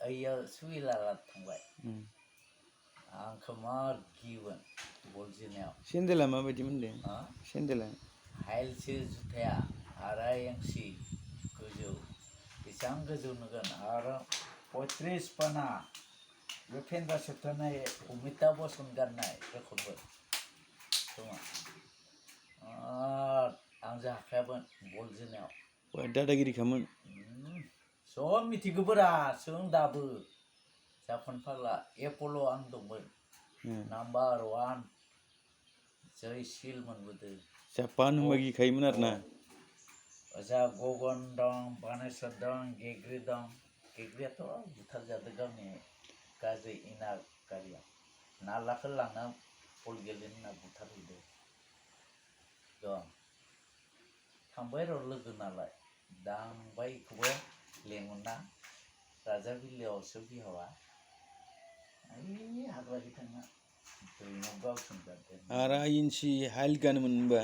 ओइयाव सुइलाला थांबाय आंखौ मार गियोमोन बल जोनायाव सेन्देला माबायदि मोनदों सेन्देला हाइलसो जुथाया 2.5 इंसि गोजौ बेसेबां गोजौ नुगोन आरो 35 पाना बे फेन्दा सोबथानाय अमिताभ बच्चन गाननाय रोखोमबो दङ आं जाखायामोन बल जोनायाव दादागिरिखामोन सब मिथिगौबोरा सों दाबो जापान फाग्ला एपल' आं दंमोन नाम्बार 1 जै सिल मोनबोदों जापान होनबा गिखायोमोन आरोना ओजा गगन दं बानेश्वर दं गेग्रि दं गेग्रियाथ' बुथारजादों गावनि गाज्रि इनार गारिया नालाखौ लांना बल गेलेनो होनना बुथारहैदों दं थांबाय र' लोगो नालाय दांबाय बेखौबो लेंहरना राजाबिलियावसो बिहावा ओइ हाग्राखै थांना दैमाव गावसोमजादों 2.5 इंसि हाइल गानोमोन होनबा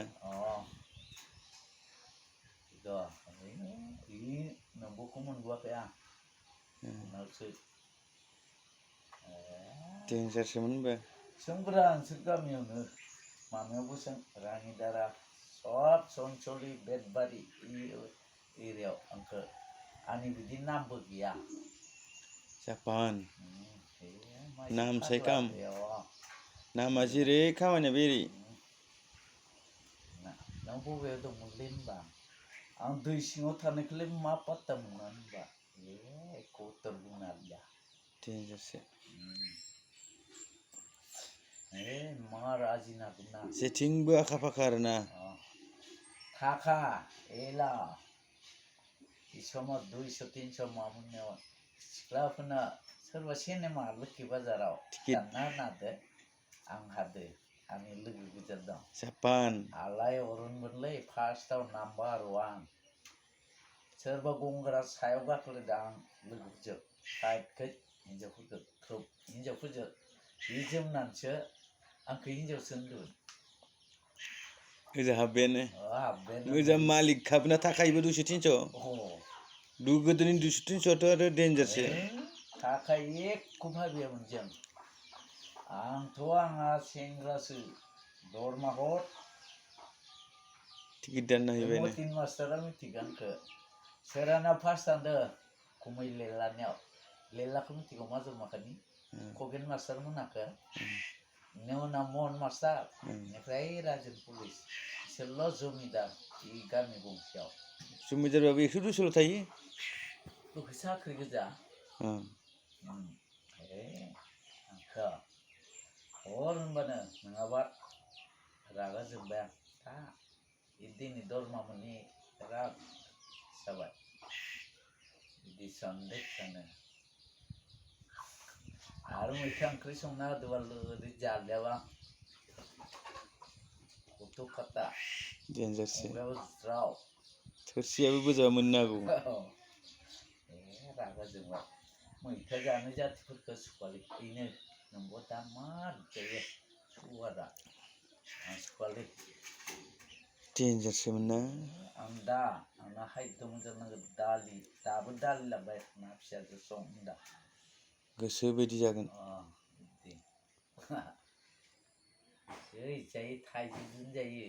नोंबोखौ मोनबोआखै आं उनावसो डेन्जारसोमोन होनबा सोंब्रा नोंसोर गामियावनो मामायावबो सों रानिदारा सब सनसलि बेदबारि एरियायाव आंखौ आंनि बिदि नामबो गैया जापान नाम से काम नामा जेरै खामानिया बेरै नों बबेयाव दंमोनलै होनबा आं दै सिङाव थानायखौलाय मा पात्ता मोना होनबा एख' उत्तर बुंनो हालिया डेन्जारसो मार आजिना गुना जेथिंबो आखा फाखा आरोना थाखा एला बे समाव 200-300 मामोननो सिख्लाफोरना सोरबा सिनेमा लोखि बाजाराव दानना होनादो आं हादो आंनि लोगो गिदिर दं जापान आलाय अरुनमोनलै फार्स्टआव नाम्बार 1 सोरबा गंग्रा सायाव गाखोलायदों आं लोगोफोरजों साइडखै हिन्जावफोरखौ थ्रोब हिन्जावफोरजों बे जोमनानैसो आंखौ हिन्जावसो होनदोंमोन ओजा हाबबायानो ओजा मालिक खाबोना थाखायोबो 200-300 गोदोनि 200-300थ' आरो डेन्जारसो थाखा एख' भाबियामोन जों आंहा सेंग्रासो दरमा हर टिकेट दानना हैबाय मतिन मास्टारा मिथिगौ आंखौ सोराना फार्स्ट थांदो गुमै लेलानियाव लेलाखौ मिथिगौ माजोमाखानि खगेन मास्टार मोनाखो बेनि उनाव महन मास्टार बेनिफ्राय राजेन पुलिस बिसोरल' जमिदार बे गामि गंसेयाव जमिदारबाबो 100-200ल' थायो लोगो साख्रि गोजा आंखौ हर होनबानो नङाबा रागा जोंबाय आं था दिनै दरमा मोननि राग जाबाय बिदि सानदों सानो आरो मैथा ओंख्रि संना होदोंबाल ओरै जालियाबा गथ' खाटा डेन्जारसो ज्राव थोरसियाबो बोजाबा मोननो हागौ रागा जोंबाय मैथा जानो जाथिफोरखौ सुखुवालै बेनो नोंबो दा मा जायो सुवादा आं सुखुवालै डेन्जारसोमोन ना आं दा आंना हायद्द' मोनजानांगौ दालि दाबो दालि लांबाय ना फिसाजो सं दा गोसो बायदि जागोन बिदि जै जायो थाइजौजों जायो